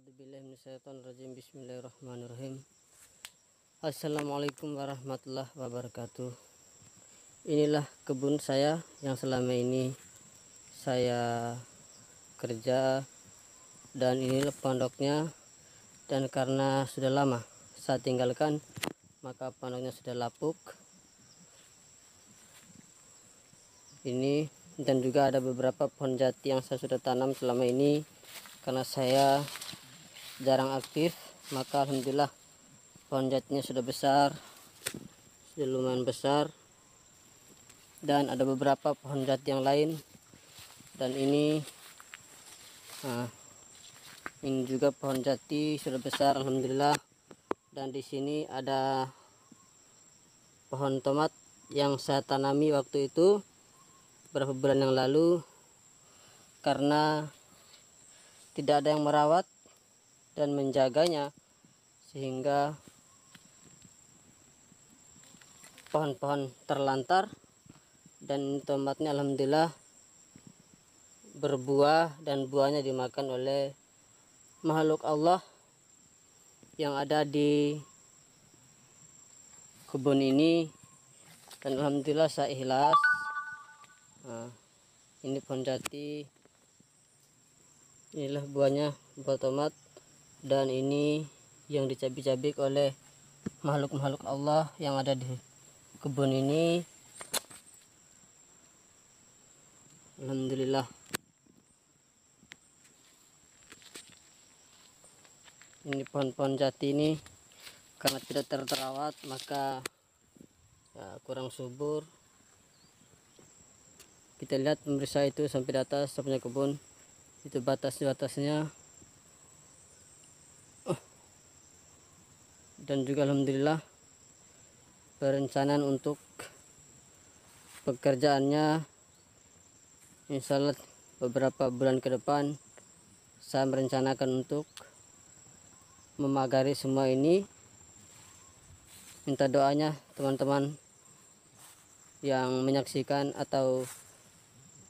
A'udzubillahiminasyaitonirrajim. Bismillahirrahmanirrahim. Assalamualaikum warahmatullahi wabarakatuh. Inilah kebun saya yang selama ini saya kerja, dan inilah pondoknya. Dan karena sudah lama saya tinggalkan, maka pondoknya sudah lapuk. Ini dan juga ada beberapa pohon jati yang saya sudah tanam selama ini. Karena saya jarang aktif, maka alhamdulillah pohon jatinya sudah besar, sudah lumayan besar. Dan ada beberapa pohon jati yang lain, dan ini juga pohon jati sudah besar alhamdulillah. Dan di sini ada pohon tomat yang saya tanami waktu itu beberapa bulan yang lalu, karena tidak ada yang merawat dan menjaganya, sehingga pohon-pohon terlantar. Dan tomatnya alhamdulillah berbuah, dan buahnya dimakan oleh makhluk Allah yang ada di kebun ini. Dan alhamdulillah saya ikhlas. Ini pohon jati, inilah buahnya, buah tomat. Dan ini yang dicabik-cabik oleh makhluk-makhluk Allah yang ada di kebun ini. Alhamdulillah. Ini pohon-pohon jati ini karena tidak terawat, maka kurang subur. Kita lihat pemirsa, itu sampai di atas punya kebun, itu batasnya. Dan juga alhamdulillah perencanaan untuk pekerjaannya, insya Allah beberapa bulan ke depan saya merencanakan untuk memagari semua ini. Minta doanya teman-teman yang menyaksikan atau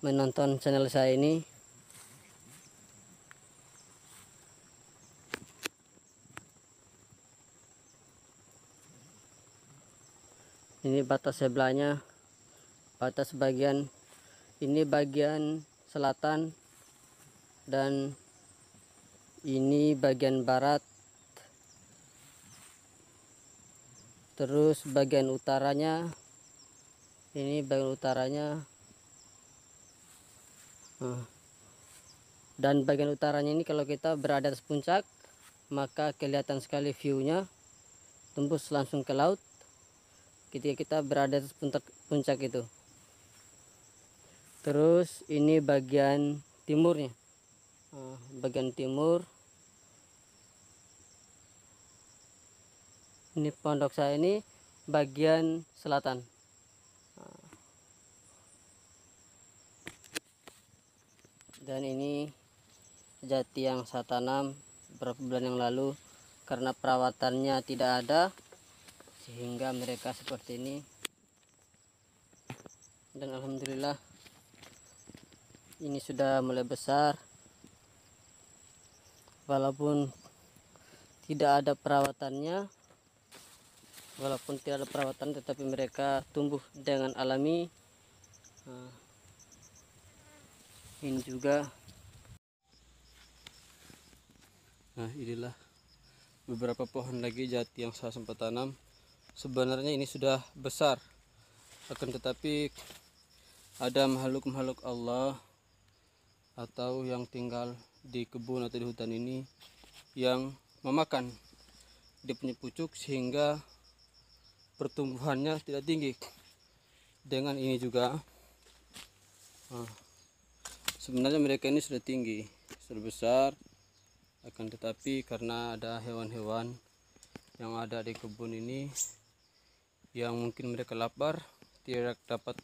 menonton channel saya ini. Ini batas sebelahnya, batas bagian ini bagian selatan, dan ini bagian barat. Terus bagian utaranya, ini bagian utaranya. Dan bagian utaranya ini kalau kita berada di puncak, maka kelihatan sekali viewnya, tembus langsung ke laut ketika kita berada di puncak itu. Terus ini bagian timurnya, bagian timur. Ini pondok saya ini bagian selatan. Dan ini jati yang saya tanam beberapa bulan yang lalu, karena perawatannya tidak ada sehingga mereka seperti ini. Dan alhamdulillah ini sudah mulai besar, walaupun tidak ada perawatannya. Walaupun tidak ada perawatan, tetapi mereka tumbuh dengan alami. Ini juga. Inilah beberapa pohon lagi jati yang saya sempat tanam. Sebenarnya ini sudah besar, akan tetapi ada makhluk-makhluk Allah atau yang tinggal di kebun atau di hutan ini yang memakan dia punya pucuk, sehingga pertumbuhannya tidak tinggi. Dengan ini juga sebenarnya mereka ini sudah tinggi, sudah besar, akan tetapi karena ada hewan-hewan yang ada di kebun ini yang mungkin mereka lapar, tidak dapat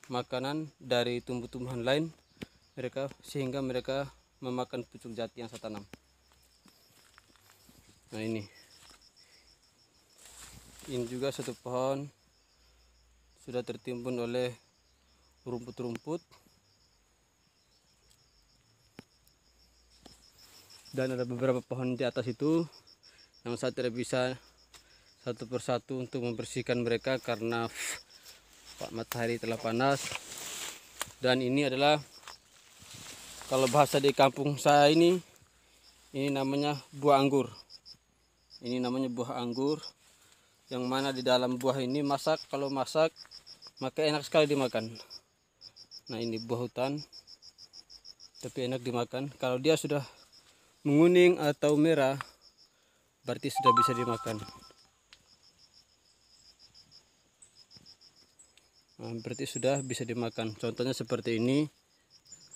makanan dari tumbuh-tumbuhan lain sehingga mereka memakan pucuk jati yang saya tanam. Nah, ini juga satu pohon sudah tertimbun oleh rumput-rumput. Dan ada beberapa pohon di atas itu yang saya tidak bisa satu persatu untuk membersihkan mereka karena matahari telah panas. Dan ini adalah, kalau bahasa di kampung saya ini namanya buah anggur. Ini namanya buah anggur, yang mana di dalam buah ini kalau masak maka enak sekali dimakan. Nah, ini buah hutan tapi enak dimakan. Kalau dia sudah menguning atau merah berarti sudah bisa dimakan. Nah, berarti sudah bisa dimakan. Contohnya seperti ini.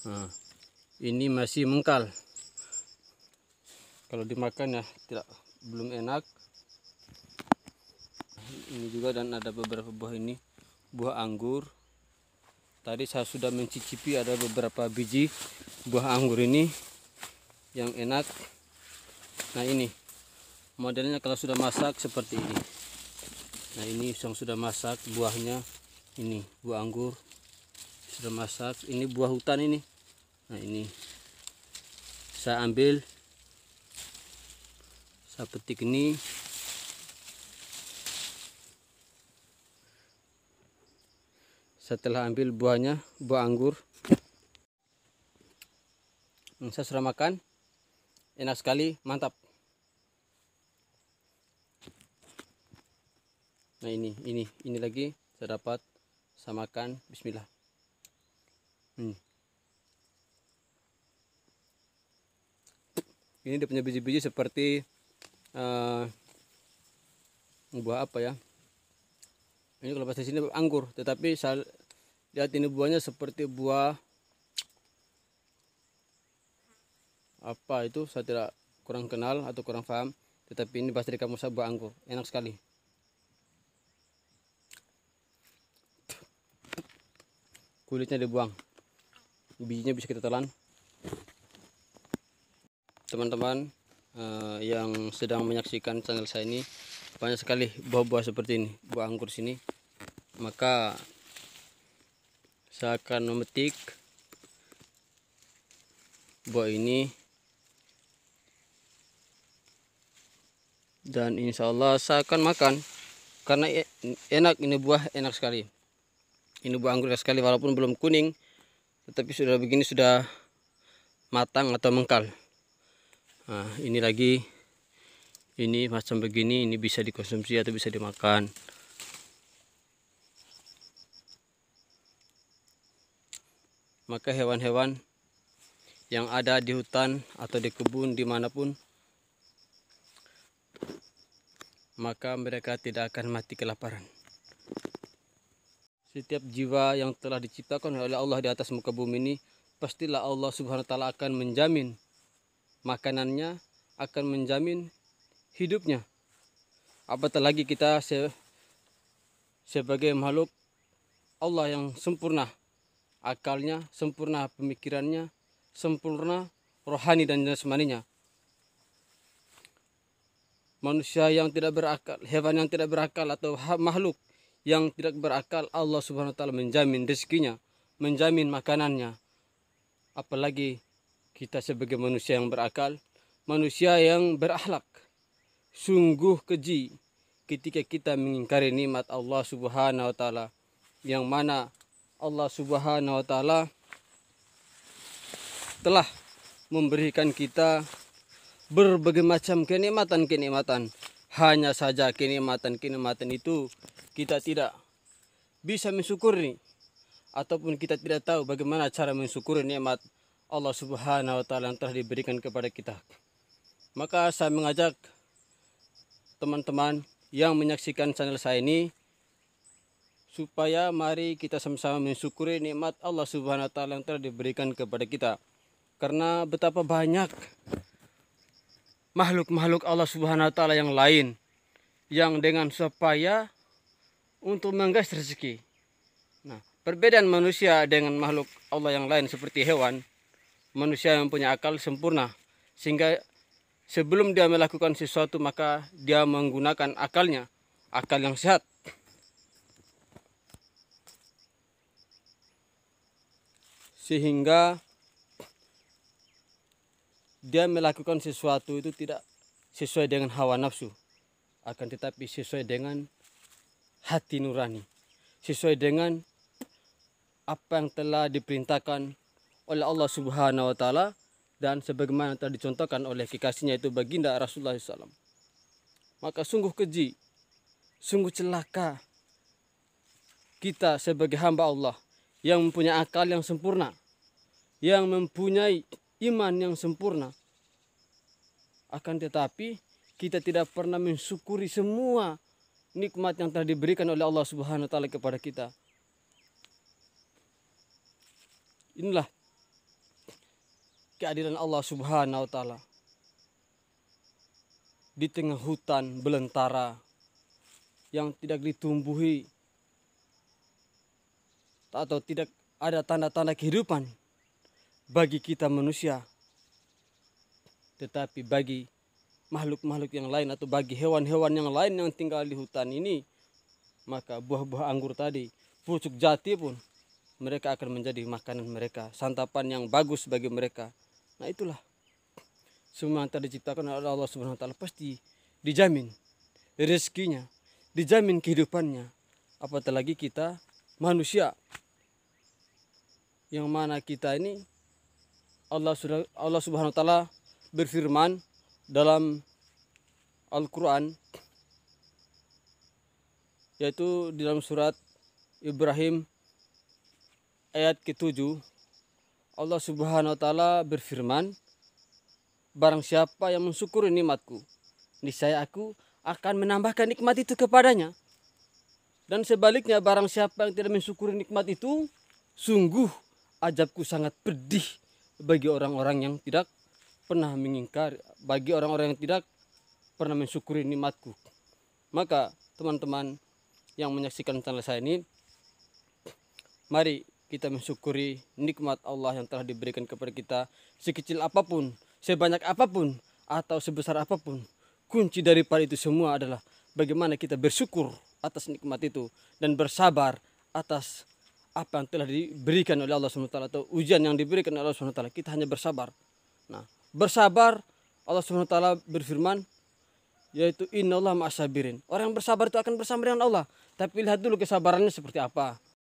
Nah, ini masih mengkal. Kalau dimakan ya belum enak. Ini juga, dan ada beberapa buah ini, buah anggur. Tadi saya sudah mencicipi, ada beberapa biji buah anggur ini yang enak. Nah, ini modelnya kalau sudah masak seperti ini. Nah, ini yang sudah masak buahnya. Ini buah anggur sudah masak. Ini buah hutan ini. Nah, ini saya ambil, saya petik ini. Setelah ambil buahnya, buah anggur, saya sudah makan, enak sekali, mantap. Nah, ini lagi saya dapat, saya makan, bismillah. Ini dia punya biji-biji seperti buah apa ya? Ini kalau bahasa sini anggur, tetapi saya lihat ini buahnya seperti buah apa itu, saya kurang kenal atau kurang paham, tetapi ini bahasa di kampung saya buah anggur, enak sekali. Kulitnya dibuang, bijinya bisa kita telan. Teman-teman yang sedang menyaksikan channel saya ini, banyak sekali buah-buah seperti ini, buah anggur sini. Maka saya akan memetik buah ini, dan insya Allah saya akan makan karena enak. Ini buah enak sekali, ini buah anggur enak sekali, walaupun belum kuning tetapi sudah begini, sudah matang atau mengkal. Nah, ini lagi, ini macam begini, ini bisa dikonsumsi atau bisa dimakan. Maka hewan-hewan yang ada di hutan atau di kebun dimanapun, maka mereka tidak akan mati kelaparan. Setiap jiwa yang telah diciptakan oleh Allah di atas muka bumi ini, pastilah Allah Subhanahu wa Ta'ala akan menjamin makanannya, akan menjamin hidupnya. Apatah lagi kita sebagai makhluk Allah yang sempurna akalnya, sempurna pemikirannya, sempurna rohani dan jasmaninya. Manusia yang tidak berakal, hewan yang tidak berakal, atau makhluk yang tidak berakal, Allah Subhanahu wa Ta'ala menjamin rezekinya, menjamin makanannya. Apalagi kita sebagai manusia yang berakal, manusia yang berakhlak. Sungguh keji ketika kita mengingkari nikmat Allah Subhanahu wa Ta'ala, yang mana Allah Subhanahu wa Ta'ala telah memberikan kita berbagai macam kenikmatan. Hanya saja kenikmatan itu kita tidak bisa mensyukuri, ataupun kita tidak tahu bagaimana cara mensyukuri nikmat Allah Subhanahu wa Ta'ala yang telah diberikan kepada kita. Maka saya mengajak teman-teman yang menyaksikan channel saya ini, supaya mari kita sama-sama mensyukuri nikmat Allah Subhanahu wa Ta'ala yang telah diberikan kepada kita. Karena betapa banyak makhluk-makhluk Allah Subhanahu wa Ta'ala yang lain yang dengan supaya untuk mengais rezeki. Nah, perbedaan manusia dengan makhluk Allah yang lain seperti hewan, manusia yang punya akal sempurna, sehingga sebelum dia melakukan sesuatu maka dia menggunakan akalnya, akal yang sehat. Sehingga dia melakukan sesuatu itu tidak sesuai dengan hawa nafsu, akan tetapi sesuai dengan hati nurani, sesuai dengan apa yang telah diperintahkan oleh Allah Subhanahu wa taala dan sebagaimana telah dicontohkan oleh kekasihnya itu baginda Rasulullah SAW. Maka sungguh keji, sungguh celaka kita sebagai hamba Allah yang mempunyai akal yang sempurna, yang mempunyai iman yang sempurna, akan tetapi kita tidak pernah mensyukuri semua nikmat yang telah diberikan oleh Allah Subhanahu wa taala kepada kita. Inilah keadilan Allah Subhanahu wa taala. Di tengah hutan belantara yang tidak ditumbuhi atau tidak ada tanda-tanda kehidupan bagi kita manusia, tetapi bagi makhluk-makhluk yang lain atau bagi hewan-hewan yang lain yang tinggal di hutan ini, maka buah-buah anggur tadi, pucuk jati pun mereka akan menjadi makanan mereka, santapan yang bagus bagi mereka. Nah itulah, semua yang telah diciptakan oleh Allah Subhanahu wa taala pasti dijamin rezekinya, dijamin kehidupannya. Apatah lagi kita manusia, yang mana kita ini Allah Subhanahu wa taala berfirman dalam Al-Quran, yaitu di dalam surat Ibrahim ayat ke-7, Allah Subhanahu wa taala berfirman, barang siapa yang mensyukuri nikmatku, niscaya aku akan menambahkan nikmat itu kepadanya. Dan sebaliknya, barang siapa yang tidak mensyukuri nikmat itu, sungguh azabku sangat pedih bagi orang-orang yang tidak pernah mengingkari, bagi orang-orang yang tidak pernah mensyukuri nikmatku. Maka teman-teman yang menyaksikan channel saya ini, mari kita mensyukuri nikmat Allah yang telah diberikan kepada kita, sekecil apapun, sebanyak apapun, atau sebesar apapun. Kunci daripada itu semua adalah bagaimana kita bersyukur atas nikmat itu dan bersabar atas apa yang telah diberikan oleh Allah SWT atau ujian yang diberikan oleh Allah SWT. Kita hanya bersabar. Nah, bersabar, Allah SWT berfirman, yaitu innallaha ma'as sabirin. Orang yang bersabar itu akan bersama dengan Allah. Tapi lihat dulu kesabarannya seperti apa.